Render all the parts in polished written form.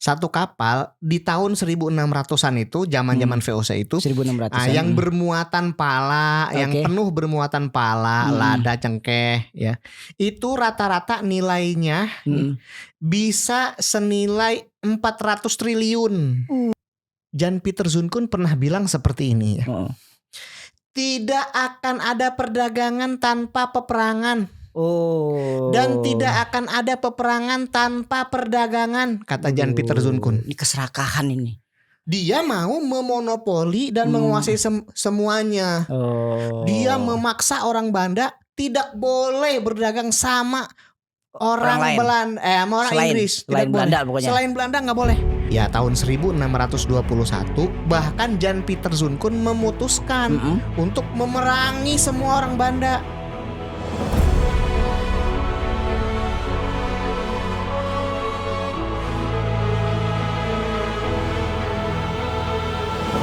satu kapal di tahun 1600-an itu, zaman-zaman VOC itu, 1600-an. yang bermuatan pala, yang Oke. penuh bermuatan pala, lada, cengkeh, ya. Itu rata-rata nilainya bisa senilai 400 triliun. Jan Pieter Zoon-kun pernah bilang seperti ini ya. Tidak akan ada perdagangan tanpa peperangan. Dan tidak akan ada peperangan tanpa perdagangan, kata Jan Pieter Zoon-kun. Ini keserakahan ini. Dia mau memonopoli dan menguasai semuanya. Dia memaksa orang Banda tidak boleh berdagang sama orang Belanda, sama orang Inggris. Selain Belanda pokoknya. Selain Belanda nggak boleh. Ya tahun 1621 bahkan Jan Pieter Zoon-kun memutuskan untuk memerangi semua orang Banda.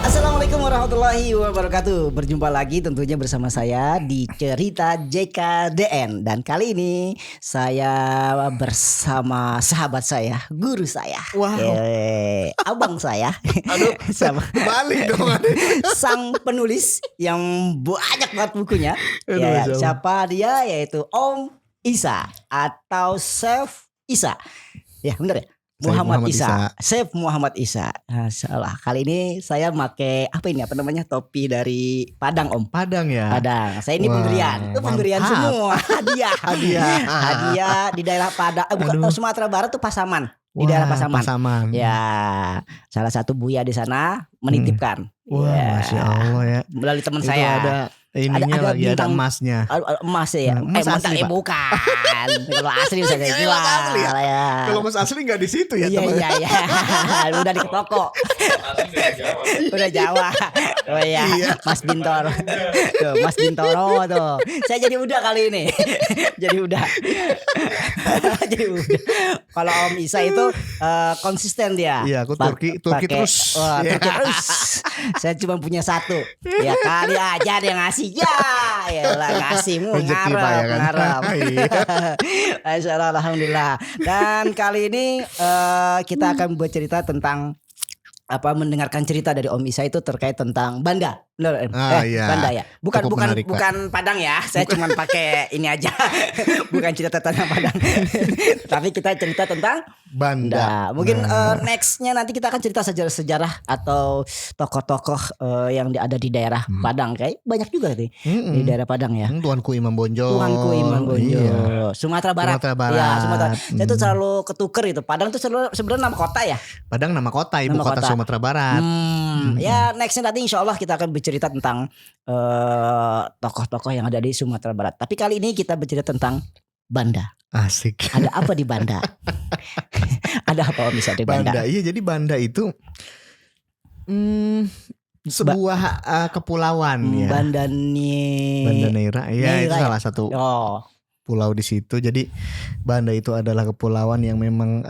Assalamualaikum warahmatullahi wabarakatuh. Berjumpa lagi tentunya bersama saya di Cerita JKDN. Dan kali ini saya bersama sahabat saya, guru saya, abang saya. Aduh, sama balik dong. sang penulis yang banyak banget bukunya. Aduh, siapa dia? Yaitu Om Isa atau Chef Isa. Ya benar ya? Muhammad Isa. Chef Muhammad Isa. Nah, salah. Kali ini saya pakai topi dari Padang, Om. Padang ya. Padang. Saya ini pemberian. Itu pemberian semua. Hadiah di daerah Padang. Bukan Sumatera Barat tuh Pasaman. Di daerah Pasaman. Ya, salah satu buya di sana menitipkan. Wah, Masya Allah ya. Melalui teman itu saya. Ada ininya ada lagi bintang, ada emasnya. Emas ya. Emas asli, Pak. Bukan. Kalau asli bisa jadi jual ya. Kalau emas asli nggak di situ ya, teman. Iya. Udah di toko. Udah Jawa. Oh iya. Mas Bintoro. Tuh, Mas Bintoro tuh. Saya jadi udah kali ini. Jadi udah. Kalau Om Isa itu konsisten dia. Iya, aku Turki terus. Turki terus. Saya cuma punya satu. Ya kali aja dia ngasih. Ya lah ngasihmu ngarep. Alhamdulillah. Dan kali ini kita akan buat cerita tentang mendengarkan cerita dari Om Isa itu terkait tentang Banda. Iya. Banda ya. Bukan menarik, Padang ya. Saya cuma pakai ini aja. Bukan cerita tentang Padang. Tapi kita cerita tentang Banda. Mungkin nextnya nanti kita akan cerita sejarah-sejarah atau tokoh-tokoh yang ada di daerah Padang. Kayak banyak juga di daerah Padang ya. Tuanku Imam Bonjol. Iya. Sumatera Barat. Ya, Sumatera. Saya tuh selalu ketuker itu. Padang tuh sebenarnya nama kota ya. Padang nama kota, ibu kota Sumatera Barat. Ya nextnya nanti insya Allah kita akan bercerita tentang tokoh-tokoh yang ada di Sumatera Barat. Tapi kali ini kita bercerita tentang Banda. Asik. Ada apa di Banda? Ada apa bisa di Banda? Iya, jadi Banda itu sebuah kepulauan ya. Banda Neira. Iya, itu salah satu pulau di situ. Jadi Banda itu adalah kepulauan yang memang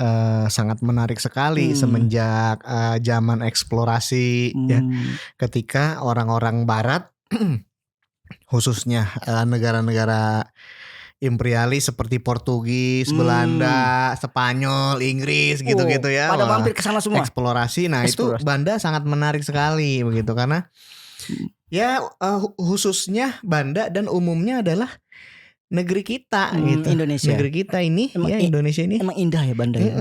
sangat menarik sekali semenjak zaman eksplorasi ya. Ketika orang-orang barat khususnya negara-negara imperialis seperti Portugis, Belanda, Spanyol, Inggris gitu-gitu ya. Pada mampir ke sana semua. Eksplorasi. Nah, itu Banda sangat menarik sekali begitu karena ya khususnya Banda dan umumnya adalah negeri kita gitu. Indonesia. Negeri kita ini Indonesia ini. Emang indah ya Banda ya.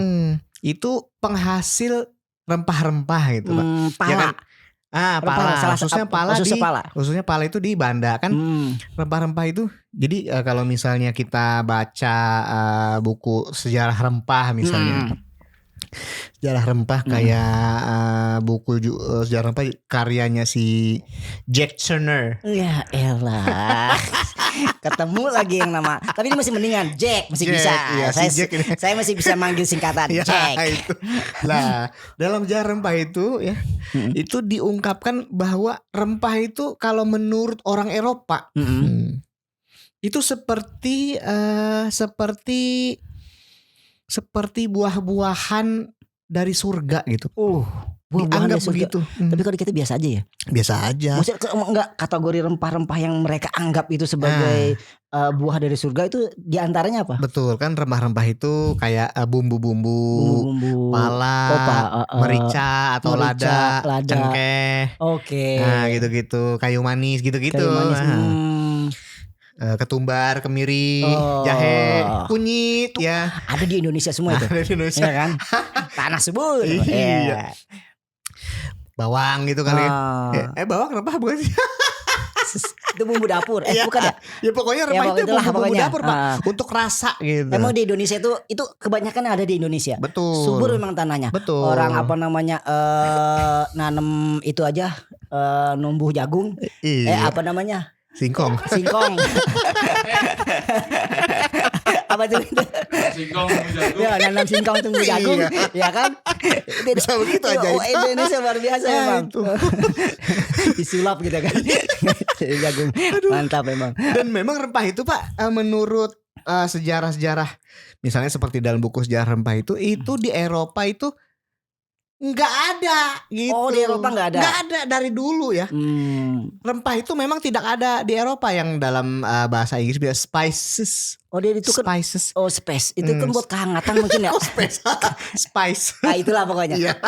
Itu penghasil rempah-rempah gitu, Pak. Pala. Ya kan? Pala. Khususnya pala itu di Banda kan. Rempah-rempah itu. Jadi kalau misalnya kita baca buku sejarah rempah misalnya. Sejarah rempah kayak buku sejarah rempah karyanya si Jack Turner. Ya elah. Ketemu lagi yang nama. Tapi ini masih mendingan Jack masih bisa. Iya, saya masih bisa manggil singkatan Jack. Itu. Nah, dalam sejarah rempah itu ya, itu diungkapkan bahwa rempah itu kalau menurut orang Eropa itu seperti buah-buahan dari surga gitu. Dianggap begitu. Tapi kalau kita biasa aja ya. Biasa aja. Maksudnya enggak kategori rempah-rempah yang mereka anggap itu sebagai buah dari surga itu diantaranya apa? Betul kan, rempah-rempah itu kayak bumbu-bumbu, pala, merica atau lada, cengkeh. Oke. Nah gitu-gitu, kayu manis gitu-gitu. Ketumbar, kemiri, jahe, kunyit ya. Ada di Indonesia semua itu. Ada di Indonesia ya kan? Tanah subur. Iya. Bawang gitu kali. Bawang rempah bukan sih? Itu bumbu dapur. Bukan ya? Ya pokoknya rempah itu bumbu dapur, Pak. Untuk rasa gitu. Emang di Indonesia itu kebanyakan ada di Indonesia. Betul. Subur memang tanahnya. Betul. Orang nanem itu aja numbuh jagung. Apa namanya? Singkong. Apa tuh? Singkong jagung. Ya, nanam singkong tunggu jagung, ya kan? Bisa begitu aja. Indonesia luar biasa memang. Disulap gitu kan. Jagung. Mantap memang. Dan memang rempah itu, Pak, menurut sejarah-sejarah, misalnya seperti dalam buku sejarah rempah itu di Eropa itu nggak ada gitu. Oh, di Eropa nggak ada. Nggak ada dari dulu ya. Rempah itu memang tidak ada di Eropa, yang dalam bahasa Inggris biasa spices. Oh, dia itu kan spices. Oh, spice. Itu kan buat kehangatan mungkin ya. Oh, spice. Nah, itulah pokoknya. Iya.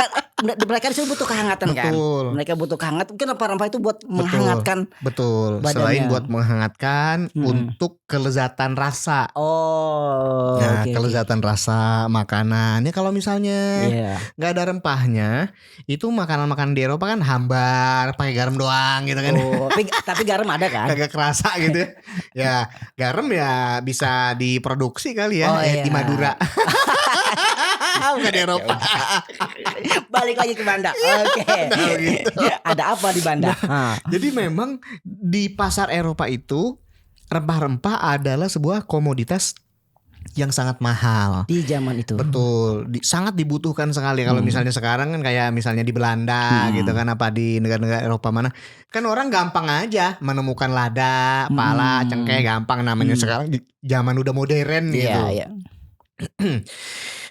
Mereka itu butuh kehangatan kan. Betul. Mereka butuh kehangatan. Mungkin rempah itu buat menghangatkan. Betul. Badannya. Selain buat menghangatkan, untuk kelezatan rasa. Oh. Nah, kelezatan rasa makanan. Ya kalau misalnya nggak ada rempahnya, itu makanan-makanan di Eropa kan hambar, pakai garam doang gitu kan. Oh, tapi garam ada kan? Kagak kerasa gitu ya. Ya, garam ya bisa diproduksi kali ya, di Madura. Bukan di Eropa. Balik lagi ke Banda. Oke. Gitu. Ada apa di Banda? Jadi memang di pasar Eropa itu rempah-rempah adalah sebuah komoditas yang sangat mahal di zaman itu. Betul, sangat dibutuhkan sekali. Kalau misalnya sekarang kan kayak misalnya di Belanda gitu kan, apa di negara-negara Eropa mana, kan orang gampang aja menemukan lada, pala, cengkeh, gampang namanya. Sekarang zaman udah modern gitu. Iya.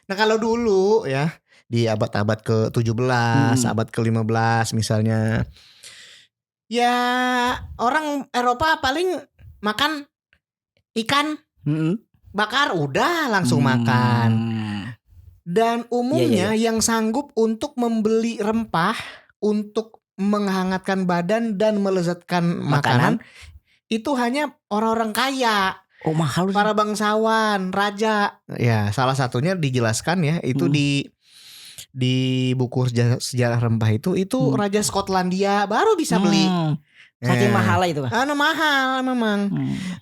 Nah kalau dulu ya di abad-abad ke-17, abad ke-15 misalnya, ya orang Eropa paling makan ikan bakar udah langsung makan. Dan umumnya yang sanggup untuk membeli rempah untuk menghangatkan badan dan melezatkan makanan itu hanya orang-orang kaya. Oh, mahal. Para bangsawan, raja. Ya, salah satunya dijelaskan ya itu di buku sejarah rempah itu Raja Skotlandia baru bisa beli. Saking mahal itu. Karena mahal memang.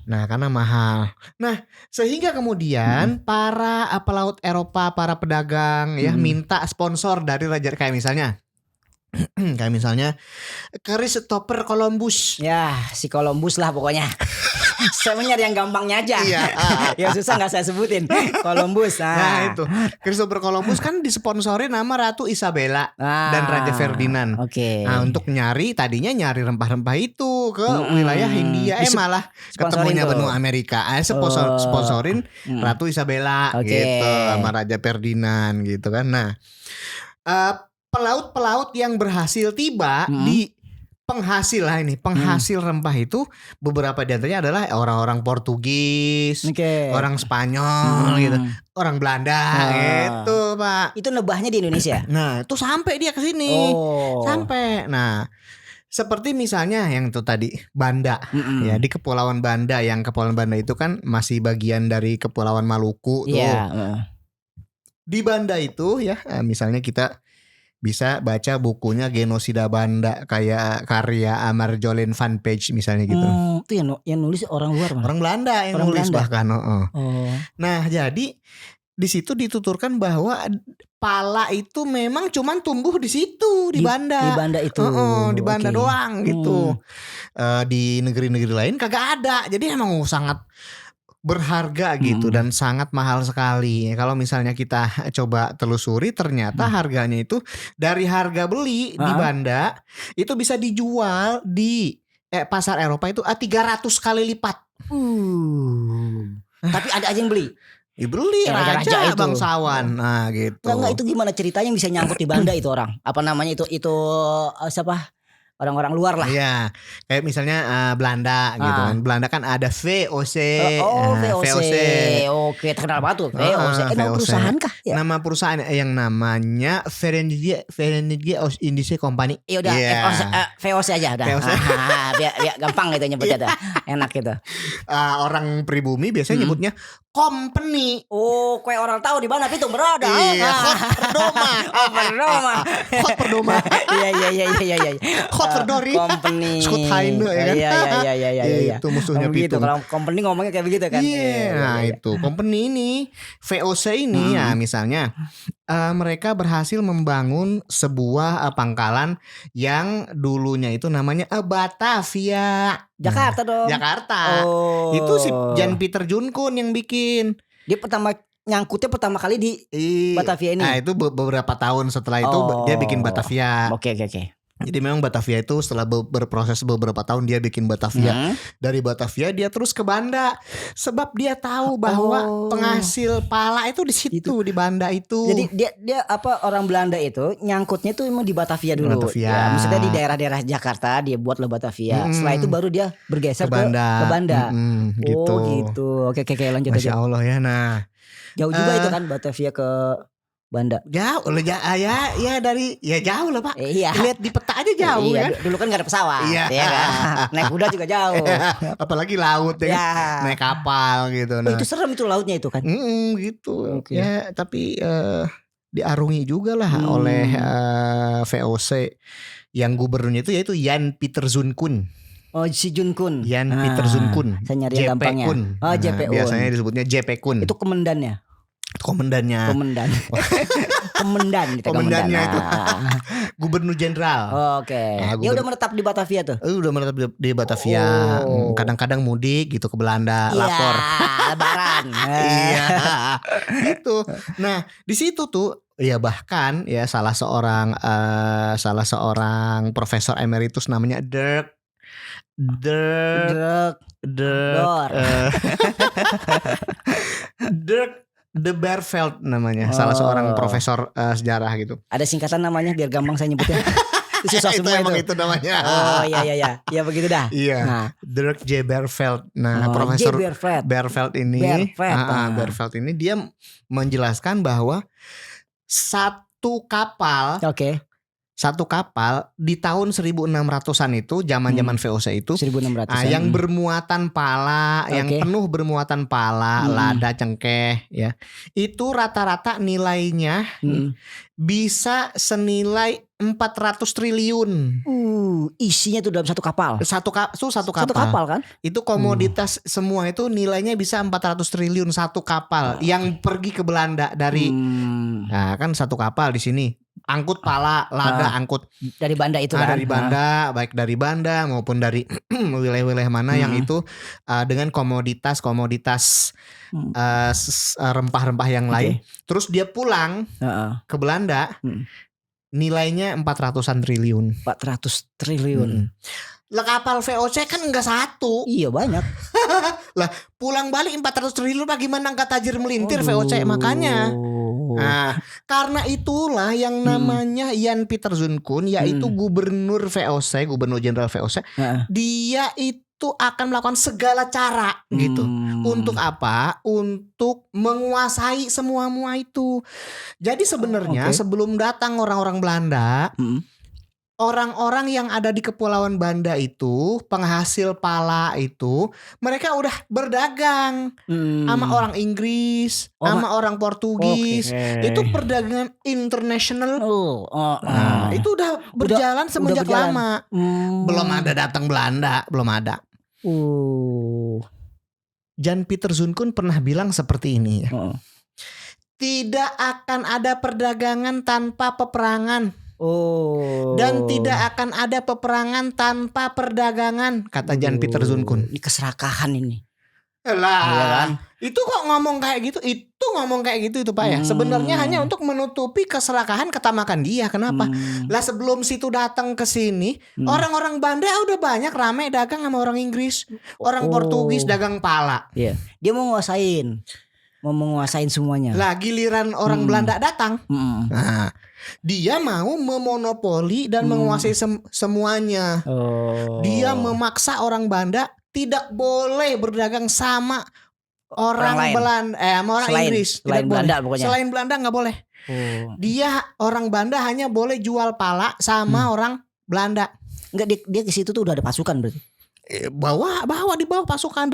Nah, karena mahal. Nah, sehingga kemudian para pelaut Eropa, para pedagang ya minta sponsor dari raja, kayak misalnya Christopher Columbus. Ya, si Columbus lah pokoknya. Saya nyari yang gampangnya aja. Iya. Yang susah nggak saya sebutin. Columbus. Nah itu Christopher Columbus kan disponsori nama Ratu Isabella dan Raja Ferdinand. Nah untuk tadinya nyari rempah-rempah itu ke wilayah Hindia. Malah ketemunya benua Amerika. Sponsorin Ratu Isabella gitu sama Raja Ferdinand gitu kan. Nah pelaut-pelaut yang berhasil tiba di penghasil rempah itu, beberapa di antaranya adalah orang-orang Portugis, orang Spanyol gitu, orang Belanda gitu, Pak. Itu nebahnya di Indonesia. Nah, itu sampai dia ke sini. Sampai. Nah, seperti misalnya yang itu tadi Banda, ya di Kepulauan Banda, yang Kepulauan Banda itu kan masih bagian dari Kepulauan Maluku tuh. Di Banda itu ya, misalnya kita bisa baca bukunya Genosida Banda, kayak karya Marjolin van Page misalnya gitu. Itu yang nulis orang luar, orang Belanda yang nulis bahkan. Nah, jadi di situ dituturkan bahwa pala itu memang cuman tumbuh di situ di Banda. Di Banda itu. Di Banda doang gitu. Di negeri-negeri lain kagak ada. Jadi emang sangat berharga gitu dan sangat mahal sekali. Kalau misalnya kita coba telusuri, ternyata harganya itu dari harga beli di Banda itu bisa dijual di pasar Eropa itu 300 kali lipat. Tapi ada aja yang beli. Dibeli raja bangsawan. Nah gitu. Enggak itu gimana ceritanya bisa nyangkut di Banda itu orang? Apa namanya itu siapa? Orang-orang luar lah. Iya, kayak misalnya Belanda gitu kan. Belanda kan ada VOC. VOC. Oke, terkenal banget tuh VOC. Nama perusahaan kah? Ya. Nama perusahaan yang namanya Verenigde Oost-Indische Compagnie. Iya udah, VOC aja udah. Biar gampang gitu nyebutnya tuh. Enak gitu. Orang pribumi biasanya nyebutnya company. Oh, kayak orang tahu di mana Pitung berada. Iya, Hot Perdoma. Iya. Hot Verdori. Company. Skut Haine ya kan. Iya. Itu musuhnya Pitung. Pitung. Kalau company ngomongnya kayak begitu kan. Iya, nah itu company ini VOC ini ya misalnya mereka berhasil membangun sebuah pangkalan yang dulunya itu namanya Batavia. Jakarta dong. Jakarta. Itu si Jan Pieter Joenkun yang bikin. Dia nyangkutnya pertama kali di Batavia ini. Nah itu beberapa tahun setelah itu dia bikin Batavia. Oke. Jadi memang Batavia itu setelah berproses beberapa tahun dia bikin Batavia. Dari Batavia dia terus ke Banda. Sebab dia tahu bahwa penghasil pala itu di situ di Banda itu. Jadi dia orang Belanda itu nyangkutnya itu emang di Batavia dulu. Batavia. Ya, maksudnya di daerah-daerah Jakarta dia buatlah Batavia. Setelah itu baru dia bergeser ke Banda. Gitu. Oh gitu. Oke lanjut aja. Masya Allah ya. Nah jauh juga itu kan Batavia ke Banda. Jauh ya dari jauh lah Pak. Iya. Lihat di peta aja jauh kan. Dulu kan gak ada pesawat. Iya. Ya kan? Naik kuda juga jauh. Apalagi laut ya. Kan? Naik kapal gitu. Nah. Itu serem itu lautnya itu kan. Gitu. Okay. Ya tapi diarungi juga lah oleh VOC yang gubernurnya itu yaitu Jan Pieter Joenkun. Oh si Joenkun. Jan Pieter Joenkun. Saya nyari yang gampangnya. JP Kun. Biasanya disebutnya JP Kun. Itu komandannya. Komandannya itu Gubernur Jenderal. Oke. Dia udah menetap di Batavia tuh. Udah menetap di Batavia. Kadang-kadang mudik gitu ke Belanda, lapor. Lebaran. Iya. Gitu. Nah, di situ tuh ya bahkan ya salah seorang profesor emeritus namanya Dirk De Berveld namanya, salah seorang profesor sejarah gitu. Ada singkatan namanya biar gampang saya nyebutnya. Susah semua itu namanya. Oh iya. Ya begitu dah. Iya. Nah. Dirk J. Berveld. Nah, Profesor Berveld ini Berveld ini dia menjelaskan bahwa satu kapal di tahun 1600-an itu zaman-zaman VOC itu 1600-an. Yang bermuatan pala, yang penuh bermuatan pala, lada, cengkeh ya. Itu rata-rata nilainya bisa senilai 400 triliun. Isinya tuh dalam satu kapal. Satu kapal. Satu kapal kan? Itu komoditas semua itu nilainya bisa 400 triliun satu kapal yang pergi ke Belanda dari nah kan satu kapal di sini. Angkut pala, lada, angkut dari Banda itu kan? Dari Banda, baik dari Banda maupun dari wilayah-wilayah mana yang itu dengan komoditas rempah-rempah yang lain. Terus dia pulang ke Belanda, nilainya 400-an triliun. 400 triliun. Lah kapal VOC kan enggak satu. Iya banyak. Lah pulang balik 400 triliun bagaimana enggak tajir melintir VOC makanya. Nah, karena itulah yang namanya Jan Pieter Joenkun yaitu gubernur VOC, gubernur jenderal VOC. Dia itu akan melakukan segala cara gitu. Untuk apa? Untuk menguasai semua itu. Jadi sebenarnya sebelum datang orang-orang Belanda, orang-orang yang ada di Kepulauan Banda itu, penghasil pala itu, mereka udah berdagang sama orang Inggris, sama orang Portugis. Itu perdagangan internasional. Nah, itu udah berjalan semenjak lama. Belum ada datang Belanda, belum ada. Jan Pieter Joenkun pernah bilang seperti ini ya. Tidak akan ada perdagangan tanpa peperangan. Dan tidak akan ada peperangan tanpa perdagangan, kata Jan Pieter Joenkun. Ini keserakahan ini. Lah, ya kan? Itu kok ngomong kayak gitu? Itu ngomong kayak gitu itu Pak ya. Sebenarnya hanya untuk menutupi keserakahan ketamakan dia. Kenapa? Lah sebelum situ datang ke sini, orang-orang Banda udah banyak rame dagang sama orang Inggris, orang Portugis dagang pala. Iya. Dia mau nguasain. mau menguasain semuanya. Lah giliran orang Belanda datang. Nah, dia mau memonopoli dan menguasai semuanya. Dia memaksa orang Belanda tidak boleh berdagang sama orang Belanda, sama orang Inggris. Selain Belanda pokoknya. Selain Belanda nggak boleh. Dia orang Belanda hanya boleh jual pala sama orang Belanda. Enggak, dia ke situ tuh udah ada pasukan berarti. Dibawa pasukan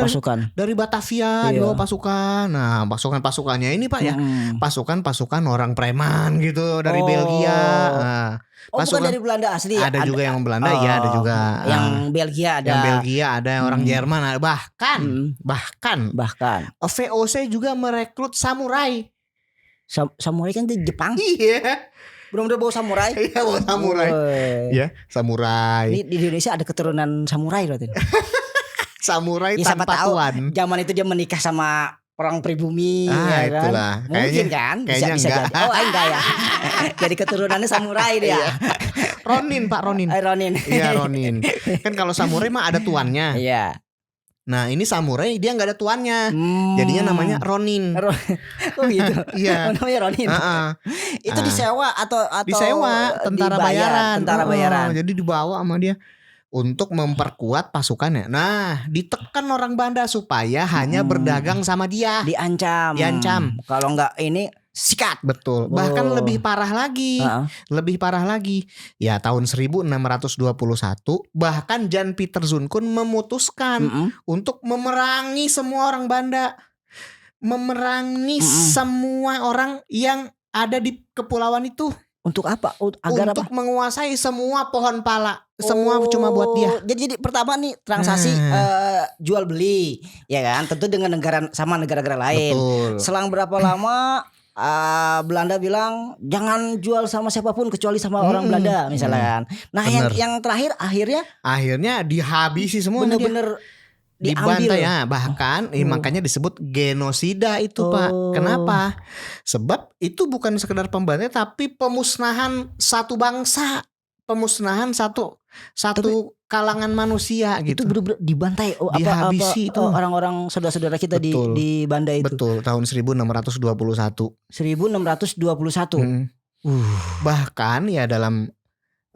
dari Batavia, dibawa pasukan. Nah, pasukannya ini Pak ya, pasukan orang preman gitu dari Belgia. Nah, bukan dari Belanda asli. Ada juga yang Belanda, ya ada juga. Yang Belgia ada. Yang Belgia ada, orang Jerman ada. Bahkan VOC juga merekrut samurai. Samurai kan di Jepang. Iya. Benar-benar bawa samurai. Iya, bawa samurai. Ya, samurai. Di Indonesia ada keturunan samurai berarti. Samurai tanpa tuan. Zaman itu dia menikah sama orang pribumi, ya kan? Itulah. Mungkin kan? Bisa jadi. Enggak ya. Jadi keturunannya samurai dia. Ronin, Pak Ronin. Ronin. Iya, Ronin. Kan kalau samurai mah ada tuannya. Iya. Nah, ini samurai dia nggak ada tuannya. Jadinya namanya Ronin. Oh gitu. Iya. Namanya Ronin. Itu disewa atau disewa tentara bayaran. Tentara bayaran. Jadi dibawa sama dia untuk memperkuat pasukannya. Nah, ditekan orang Banda supaya hanya berdagang sama dia. Diancam. Kalau nggak ini sikat. Betul. Bahkan lebih parah lagi. Ya, tahun 1621 bahkan Jan Pieter Zoon memutuskan untuk memerangi semua orang Banda. Memerangi semua orang yang ada di kepulauan itu. Untuk apa? Untuk menguasai semua pohon pala. Semua cuma buat dia. Jadi pertama nih transaksi jual beli, ya kan? Tentu dengan negara-negara lain. Betul. Selang berapa lama Belanda bilang jangan jual sama siapapun kecuali sama orang Belanda misalnya kan. Nah, yang terakhir akhirnya dihabisi semua. Bener-bener dibantai ya, bahkan makanya disebut genosida itu Pak. Kenapa? Sebab itu bukan sekedar pembantaian tapi pemusnahan satu bangsa, pemusnahan satu kalangan manusia gitu. Itu bener-bener dibantai. Dihabisi itu orang-orang saudara-saudara kita di Banda itu. Betul, tahun 1621. Bahkan ya dalam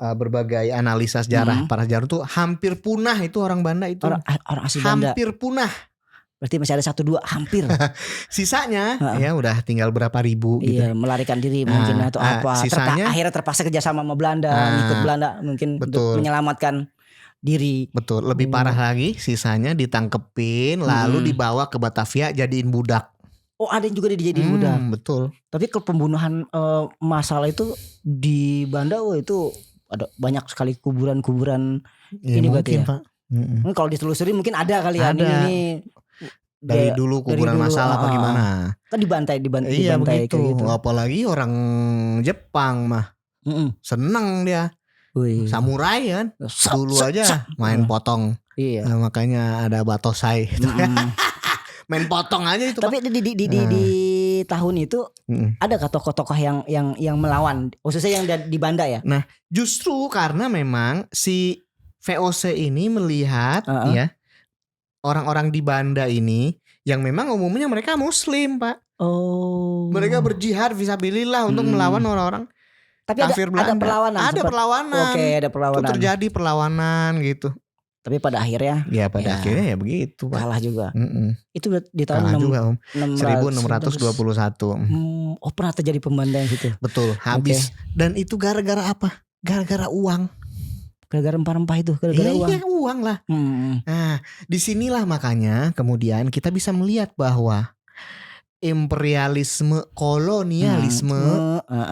berbagai analisa sejarah para sejarah itu hampir punah itu orang Banda itu. Orang asli Banda. Hampir punah. Berarti masih ada 1-2 hampir. Sisanya ya udah tinggal berapa ribu gitu. Iya, melarikan diri mungkin atau apa. Sisanya akhirnya terpaksa kerjasama sama Belanda, ikut Belanda mungkin untuk menyelamatkan diri. Betul. Lebih parah lagi, sisanya ditangkepin lalu dibawa ke Batavia jadiin budak. Oh, ada yang juga dijadiin budak. Betul. Tapi kalau pembunuhan massal itu di Banda itu ada banyak sekali kuburan ini berarti ya. Pak. Kalau ditelusuri mungkin ada kali ya ini. Dari dulu kuburan massal apa gimana? Kan dibantai iya, begitu. Gitu. Apalagi orang Jepang mah seneng dia. Samurai kan. Dulu aja main potong. Iya. Makanya ada batosai. Main potong aja itu. Tapi di tahun itu ada tokoh-tokoh yang melawan, khususnya yang di Banda ya. Nah, justru karena memang si VOC ini melihat ya orang-orang di Banda ini yang memang umumnya mereka Muslim, Pak. Mereka berjihad fisabilillah untuk melawan orang-orang. Tapi ada perlawanan. Ada perlawanan. Oke, ada perlawanan. Itu terjadi perlawanan gitu. Tapi pada akhirnya akhirnya ya begitu, Pak. Kalah juga. Itu di tahun 1621. Pernah terjadi pembantaian situ. Betul, habis. Dan itu gara-gara apa? Gara-gara uang. Gara-gara rempah-rempah itu, gara-gara uang. Iya, uang lah. Nah, disinilah makanya kemudian kita bisa melihat bahwa imperialisme, kolonialisme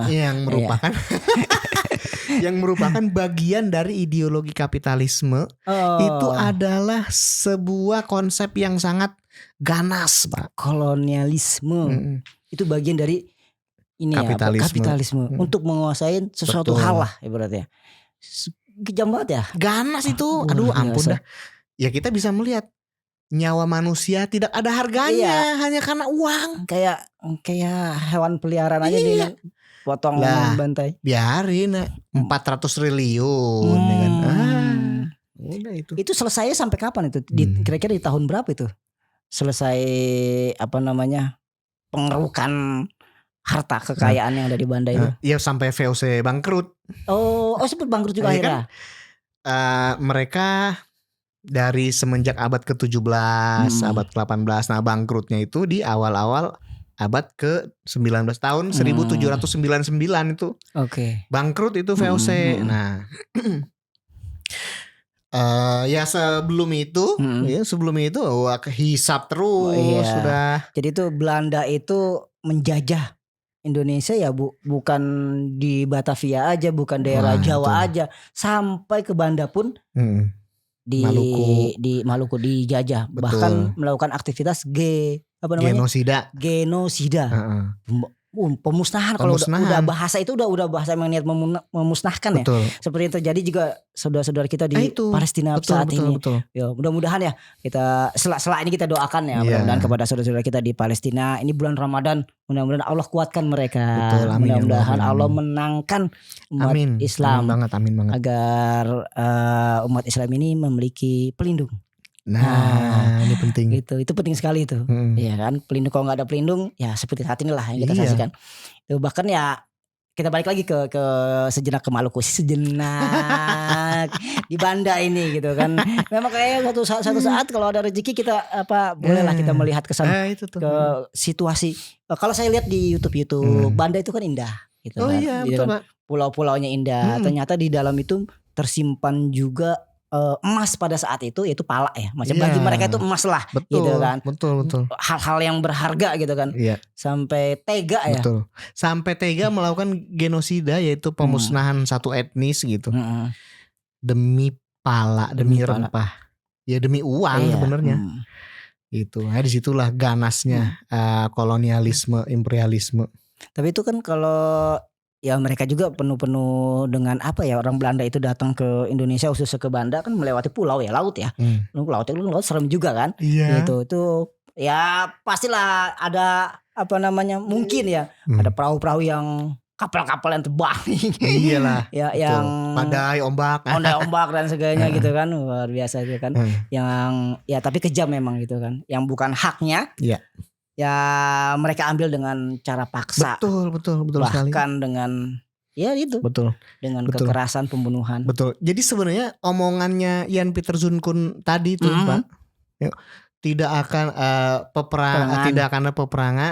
yang merupakan yang merupakan bagian dari ideologi kapitalisme itu adalah sebuah konsep yang sangat ganas, Pak. Kolonialisme itu bagian dari ini kapitalisme untuk menguasai sesuatu hal lah ibaratnya. Kejam banget ya. Ganas itu. Aduh ampun dah. Ya kita bisa melihat nyawa manusia tidak ada harganya hanya karena uang. Kayak hewan peliharaan aja dia potong bantai. Biarin 400 triliun ya kan. Udah itu. Itu selesai sampai kapan itu? Kira-kira di tahun berapa itu? Selesai pengerukan harta kekayaan yang ada di Banda itu. Iya sampai VOC bangkrut. Oh sempat bangkrut juga akhirnya. Mereka dari semenjak abad ke-17, abad ke-18. Nah, bangkrutnya itu di awal-awal abad ke-19 tahun 1799 itu. Oke. Bangkrut itu VOC. Nah, ya sebelum itu hisap terus sudah. Jadi itu Belanda itu menjajah Indonesia ya bukan di Batavia aja, bukan daerah Jawa aja, sampai ke Banda pun di Maluku dijajah. Betul. Bahkan melakukan aktivitas genosida. Pemusnahan. Kalau udah bahasa itu udah bahasa yang niat memusnahkan. Betul. Ya. Seperti yang terjadi juga saudara-saudara kita di Palestina saat ini. Betul. Ya, mudah-mudahan ya kita setelah ini kita doakan ya, mudah-mudahan kepada saudara-saudara kita di Palestina. Ini bulan Ramadan, mudah-mudahan Allah kuatkan mereka. Betul, mudah-mudahan Allah menangkan umat Islam. Amin banget. Agar umat Islam ini memiliki pelindung. Nah, ini penting. Itu penting sekali itu. Iya kan, pelindung. Kalau nggak ada pelindung, ya seperti saat inilah yang kita saksikan. Itu bahkan ya kita balik lagi ke sejenak ke Maluku, sejenak di Banda ini gitu kan. Memang kayak satu saat kalau ada rezeki kita bolehlah kita melihat ke sana ke situasi. Kalau saya lihat di YouTube Banda itu kan indah gitu kan. Iya, betul, kan? Pulau-pulaunya indah. Ternyata di dalam itu tersimpan juga emas pada saat itu, yaitu pala ya. Bagi mereka itu emas lah. Betul, gitu kan. Betul. Hal-hal yang berharga gitu kan. Iya. Sampai tega ya. Betul. Sampai tega melakukan genosida, yaitu pemusnahan satu etnis gitu. Demi pala, demi rempah. Ya demi uang sebenarnya. Gitu. Nah, disitulah ganasnya kolonialisme, imperialisme. Tapi itu kan kalau ya mereka juga penuh dengan orang Belanda itu datang ke Indonesia khususnya ke Banda kan melewati pulau ya, laut ya. Laut serem juga kan. Iya. Gitu. Itu ya pastilah ada mungkin ya ada perahu-perahu yang kapal-kapal yang terbang. Iyalah. Ya betul. Yang badai, ombak dan sebagainya gitu kan. Luar biasa gitu kan. Yang ya tapi kejam memang gitu kan. Yang bukan haknya. Iya. Ya mereka ambil dengan cara paksa. Betul bahkan sekali. Dengan ya itu. Betul. Dengan kekerasan, pembunuhan. Betul. Jadi sebenarnya omongannya Jan Pieter Zoon tadi itu Pak, tidak akan tidak akan ada peperangan.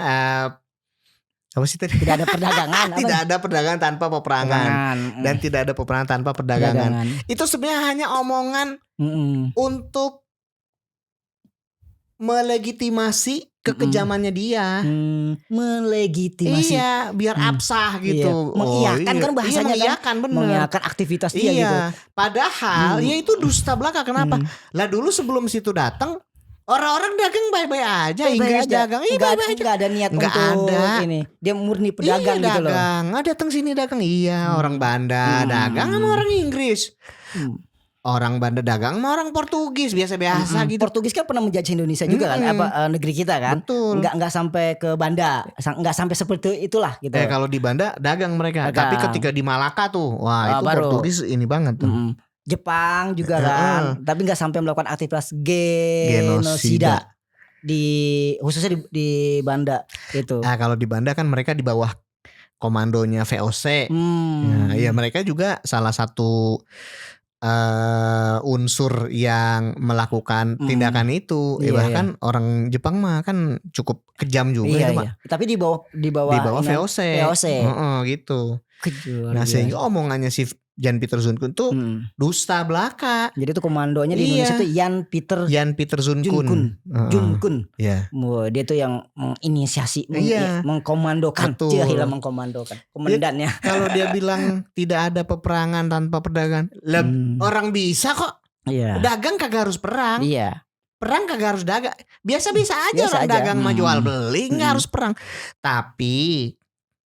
Apa sih tadi? Tidak ada perdagangan. Tidak ada perdagangan tanpa peperangan. Dan tidak ada peperangan tanpa perdagangan. Itu sebenarnya hanya omongan untuk melegitimasi kekejamannya dia. Melegitimasi. Iya, biar absah gitu. Mengiyakan kan bahasanya mengiyakan, bener. Mengiyakan aktivitas dia gitu. Padahal ya itu dusta belaka. Kenapa? Lah dulu sebelum situ datang orang-orang dagang baik-baik aja. Inggris dagang baik-baik aja. Gak ada niat untuk ini. Dia murni pedagang gitu loh. Dagang. Datang sini dagang. Iya, orang Banda dagang sama orang Inggris. Orang Banda dagang sama orang Portugis biasa-biasa gitu. Portugis kan pernah menjajah Indonesia juga kan, negeri kita kan. Betul. Enggak sampai ke Banda, enggak sampai seperti itulah gitu. Kalau di Banda dagang mereka. Tapi ketika di Malaka tuh, wah itu baru. Portugis ini banget tuh. Jepang juga kan, tapi enggak sampai melakukan aktivitas genosida khususnya di Banda gitu. Nah, kalau di Banda kan mereka di bawah komandonya VOC. Nah, ya mereka juga salah satu unsur yang melakukan tindakan itu. Bahkan orang Jepang mah kan cukup kejam juga itu, Pak. Tapi di bawah VOC. Gitu. Nah, sehingga omongannya si Jan Pieter Zoon tuh dusta belaka. Jadi itu komandonya di Indonesia tuh Jan Pieter Zoon Kun. Iya. Dia tuh yang menginisiasi, mengkomandokan, mengkomandokan komandannya. Kalau dia bilang tidak ada peperangan tanpa perdagangan, orang bisa kok. Iya. Dagang kagak harus perang. Iya. Perang kagak harus dagang. Biasa-biasa aja orang dagang mah jual beli, nggak harus perang. Tapi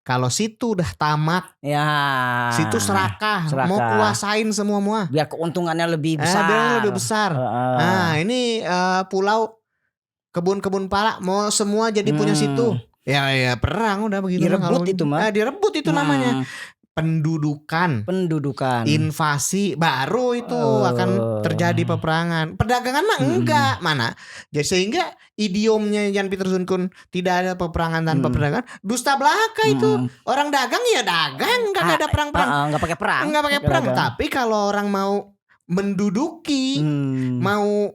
kalau situ udah tamak, situ serakah, mau kuasain semua. Biar keuntungannya lebih besar. Nah ini pulau kebun-kebun pala mau semua jadi punya situ. Ya perang udah begitu. Direbut itu mah. Direbut itu namanya. pendudukan, invasi, baru itu akan terjadi peperangan. Perdagangan mah enggak, mana. Jadi sehingga idiomnya Jan Pieter Sundkoen tidak ada peperangan tanpa perdagangan, dusta belaka itu. Orang dagang ya dagang, enggak ada perang-perang. Enggak pakai perang. Enggak pakai perang, tapi kalau orang mau menduduki, mau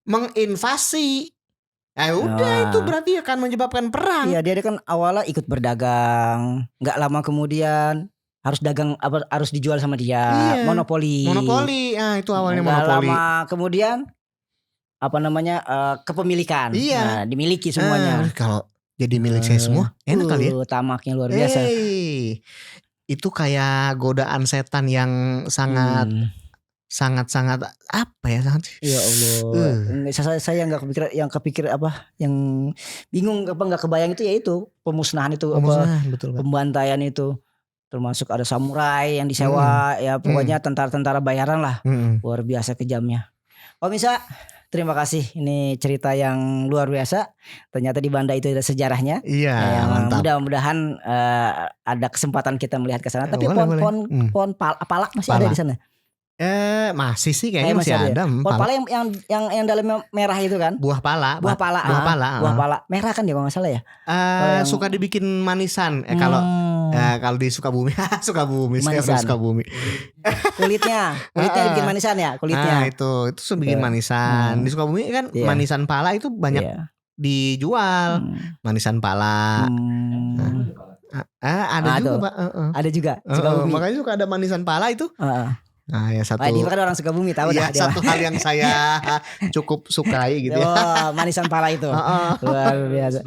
menginvasi, udah itu berarti akan menyebabkan perang. Iya, dia kan awalnya ikut berdagang, enggak lama kemudian harus dagang, harus dijual sama dia. Monopoli. Itu awalnya monopoli. Lama kemudian kepemilikan. Nah, dimiliki semuanya. Kalau jadi milik saya semua enak kali ya. Tamaknya luar biasa. Itu kayak godaan setan yang sangat apa ya, sangat. Ya Allah. Saya nggak kepikir yang bingung nggak kebayang itu, yaitu pemusnahan itu, betul, pembantaian itu. Termasuk ada samurai yang disewa, ya pokoknya tentara-tentara bayaran lah. Luar biasa kejamnya. Om Isa, terima kasih. Ini cerita yang luar biasa. Ternyata di Banda itu ada sejarahnya. Iya, mantap. Mudah-mudahan ada kesempatan kita melihat ke sana. Tapi pohon palak masih ada di sana. Masih sih kayaknya masih ada. Pohon pala yang dalamnya merah itu kan? Buah pala merah kan dia kalau nggak salah ya. Suka dibikin manisan. Kalau di Sukabumi, manisan. Sukabumi. Kulitnya dibikin manisan ya, kulitnya. Itu bikin manisan. Di Sukabumi kan manisan pala itu banyak dijual. Manisan pala. Ada juga, Pak. Ada juga. Sukabumi. Makanya suka ada manisan pala itu. Nah, ya satu. Dia kan orang Sukabumi tahu ya, dah. Satu hal yang saya cukup sukai gitu ya. Manisan pala itu. Luar biasa.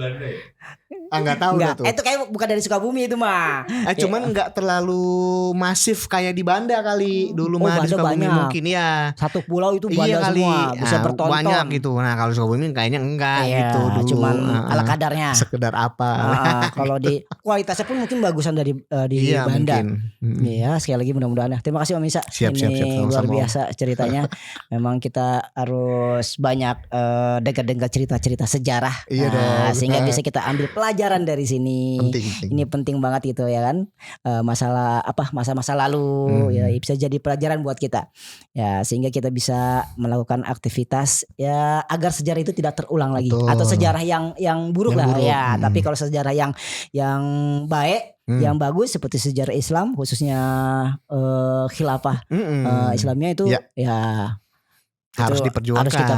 Enggak tahu tuh. Itu kayak bukan dari Sukabumi itu mah. Cuman enggak terlalu masif kayak di Banda kali. Dulu mah di Sukabumi banyak. Mungkin ya. Satu pulau itu Banda semua bisa bertonton. Banyak gitu. Nah, kalau Sukabumi kayaknya enggak gitu dulu. Cuman ala kadarnya. Sekedar apa. Kalau di kualitasnya pun mungkin bagusan dari Banda. Iya, sekali lagi mudah-mudahan. Terima kasih Om Isa. Siap, luar biasa ceritanya. Memang kita harus banyak dengar cerita-cerita sejarah. Sehingga bisa kita ambil pelajaran dari sini. Penting. Ini penting banget gitu ya kan. Masa-masa lalu ya bisa jadi pelajaran buat kita. Ya, sehingga kita bisa melakukan aktivitas ya agar sejarah itu tidak terulang lagi. Atau sejarah yang buruk lah ya. Tapi kalau sejarah yang baik, yang bagus seperti sejarah Islam, khususnya khilafah Islamnya itu harus kita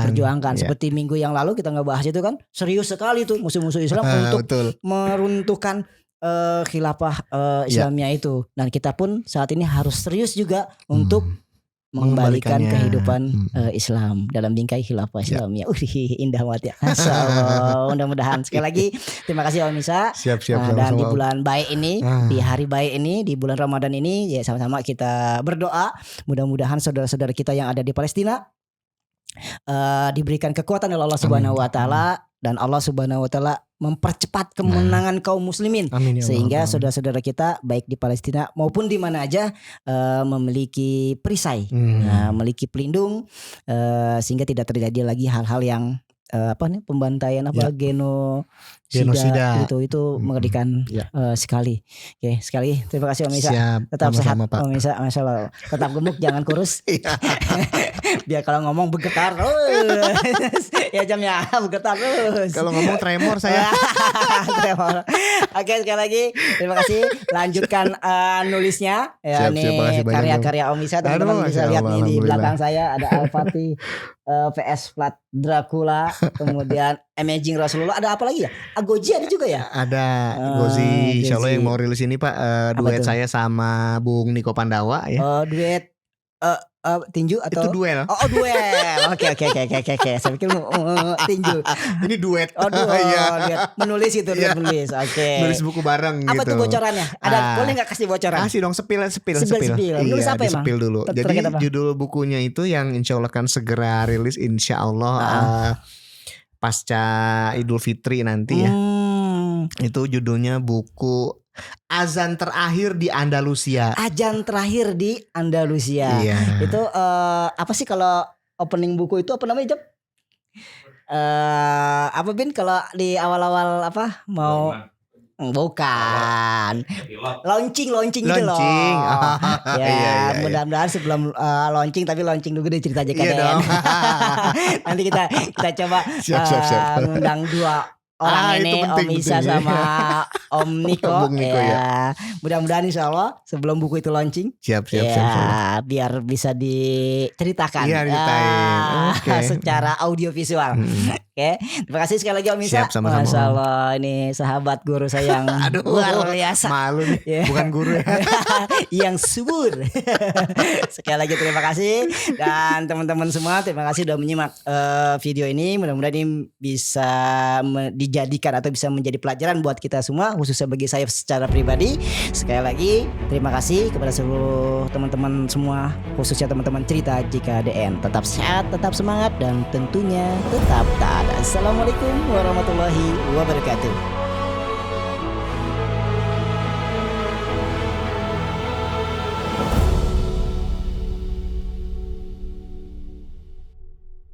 perjuangkan. Seperti minggu yang lalu kita ngebahas itu kan serius sekali tuh musuh-musuh Islam untuk meruntuhkan khilafah Islamnya itu. Dan kita pun saat ini harus serius juga untuk mengembalikan kehidupan Islam dalam bingkai khilafah Islamnya. Indah banget ya. Mudah-mudahan sekali lagi terima kasih Om Isa. Siap. Dan di bulan baik ini, di hari baik ini, di bulan Ramadan ini, ya sama-sama kita berdoa. Mudah-mudahan saudara-saudara kita yang ada di Palestina diberikan kekuatan oleh Allah Subhanahu Wa Taala, dan Allah Subhanahu Wa Taala mempercepat kemenangan kaum muslimin. Amin, ya sehingga saudara-saudara kita baik di Palestina maupun di mana aja memiliki perisai, memiliki pelindung, sehingga tidak terjadi lagi hal-hal yang pembantaian genosida itu mengerikan sekali. Oke, sekali terima kasih Om Isa. Tetap sehat Om Isa, masyaallah. Tetap gemuk, jangan kurus. Biar kalau ngomong bergetar terus. Ya jamnya bergetar terus. Kalau ngomong tremor saya. Tremor. Oke, sekali lagi terima kasih. Lanjutkan nulisnya ya. Nih karya-karya Om Isa, teman-teman bisa lihat nih di belakang saya ada Al-Fatih, PS Plat Dracula, kemudian Amazing Rasulullah. Ada apa lagi ya? Goji ada juga ya? Ada Gozi, insya Allah yang mau rilis ini Pak, duet saya sama Bung Niko Pandawa ya. Duet tinju atau? Itu duel. Duel. Oke. Saya pikir tinju. Ini duet. Duet. Menulis itu, menulis. Oke. Nulis buku bareng gitu. Apa tuh bocorannya? Boleh nggak kasih bocoran? Kasih dong, sepil. Nulis apa emang? Sepil dulu. Jadi judul bukunya itu yang insya Allah akan segera rilis insya Allah pasca Idul Fitri nanti ya. Itu judulnya buku Azan Terakhir di Andalusia. Azan Terakhir di Andalusia. Iya. Itu apa sih kalau opening buku itu apa namanya, Jep? Apa Bin kalau di awal-awal mau Bukan. Launching gitu loh. Launching. Ya, Iya. mudah-mudahan sebelum launching, tapi launching dulu deh cerita JKDN. Iya dong. Nanti kita coba Siap. ngundang 2 orang itu ini, penting, Om Isa penting. sama Om Niko. Bung Niko, ya. Mudah-mudahan insya Allah sebelum buku itu launching. Siap. Biar bisa diceritakan. Iya, diceritain. Oke. Secara audiovisual. Oke. Terima kasih sekali lagi Om Isa. Siap, sama-sama, Om. Masya Allah, ini sahabat guru saya yang Aduh, luar biasa. malu nih. Ya. Bukan guru ya. Yang subur. Sekali lagi terima kasih. Dan teman-teman semua terima kasih sudah menyimak video ini. Mudah-mudahan ini bisa dijadikan atau bisa menjadi pelajaran buat kita semua, khususnya bagi saya secara pribadi. Sekali lagi terima kasih kepada seluruh teman-teman semua, khususnya teman-teman cerita JKDN. Tetap sehat, tetap semangat, dan tentunya tetap taat. Assalamualaikum warahmatullahi wabarakatuh.